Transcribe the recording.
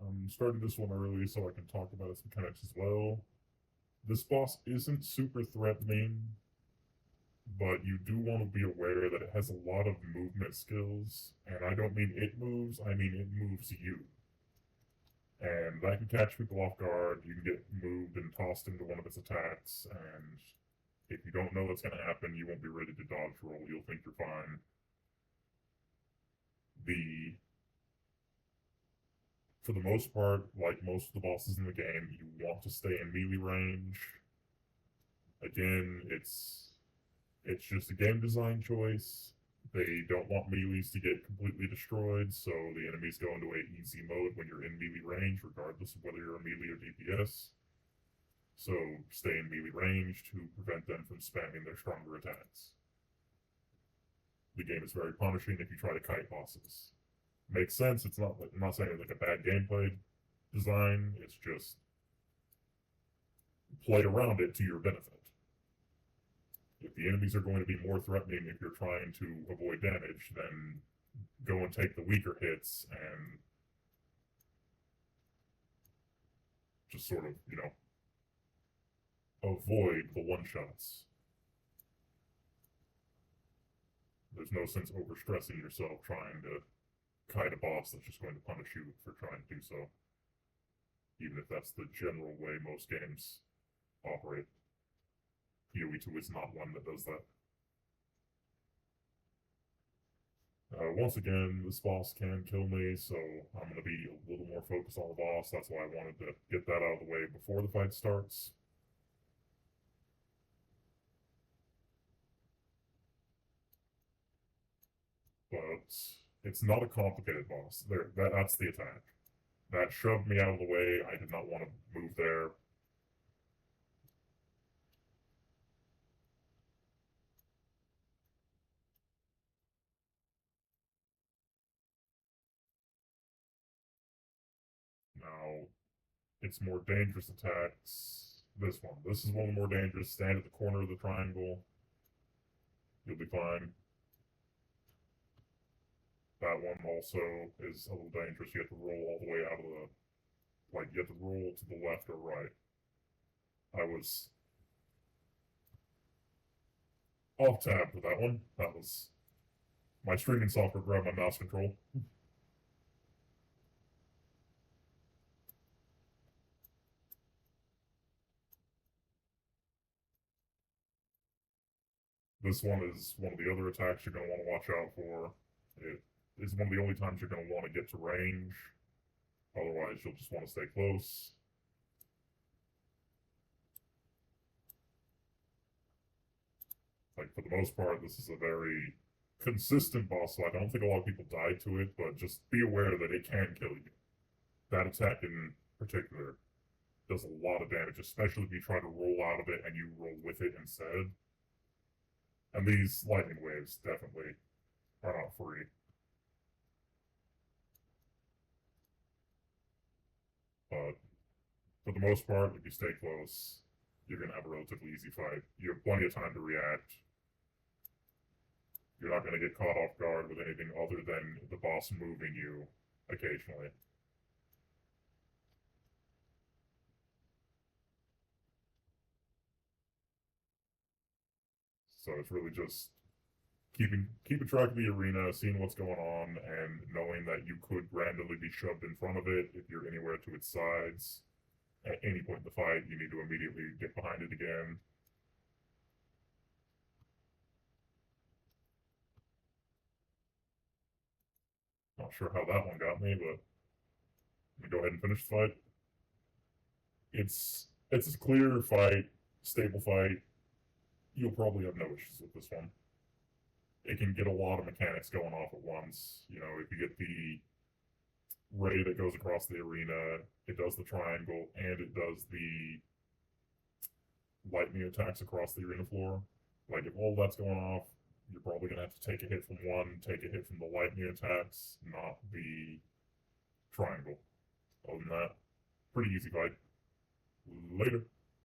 I'm starting this one early so I can talk about its mechanics as well. This boss isn't super threatening, but you do want to be aware that it has a lot of movement skills, and I don't mean it moves, I mean it moves you. And that can catch people off guard. You can get moved and tossed into one of its attacks, and if you don't know what's going to happen, you won't be ready to dodge roll. You'll think you're fine. The For the most part, like most of the bosses in the game, you want to stay in melee range. Again, it's just a game design choice. They don't want melees to get completely destroyed, so the enemies go into a easy mode when you're in melee range, regardless of whether you're a melee or DPS. So stay in melee range to prevent them from spamming their stronger attacks. The game is very punishing if you try to kite bosses. Makes sense. I'm not saying it's like a bad gameplay design. It's just play around it to your benefit. If the enemies are going to be more threatening if you're trying to avoid damage, then go and take the weaker hits and just sort of, avoid the one-shots. There's no sense overstressing yourself trying to kite a boss that's just going to punish you for trying to do so. Even if that's the general way most games operate. PoE2 is not one that does that. Once again, this boss can kill me, so I'm going to be a little more focused on the boss. That's why I wanted to get that out of the way before the fight starts. But it's not a complicated boss. That's the attack. That shoved me out of the way. I did not want to move there. Now, its more dangerous attacks. This one. This is one of the more dangerous. Stand at the corner of the triangle. You'll be fine. That one also is a little dangerous. You have to roll all the way out of the... you have to roll to the left or right. I was off tab for that one. That was... My streaming software grabbed my mouse control. This one is one of the other attacks you're going to want to watch out for. It is one of the only times you're going to want to get to range. Otherwise, you'll just want to stay close. For the most part, this is a very consistent boss fight. I don't think a lot of people die to it, but just be aware that it can kill you. That attack in particular does a lot of damage, especially if you try to roll out of it and you roll with it instead. And these lightning waves definitely are not free. But for the most part, if you stay close, you're going to have a relatively easy fight. You have plenty of time to react. You're not going to get caught off guard with anything other than the boss moving you occasionally. So it's really just keeping track of the arena, seeing what's going on, and knowing that you could randomly be shoved in front of it if you're anywhere to its sides. At any point in the fight, you need to immediately get behind it again. Not sure how that one got me, but I'm gonna go ahead and finish the fight. It's a clear fight, stable fight. You'll probably have no issues with this one. It can get a lot of mechanics going off at once. If you get the ray that goes across the arena, it does the triangle, and it does the lightning attacks across the arena floor. If all that's going off, you're probably going to have to take a hit from one, take a hit from the lightning attacks, not the triangle. Other than that, pretty easy fight. Later.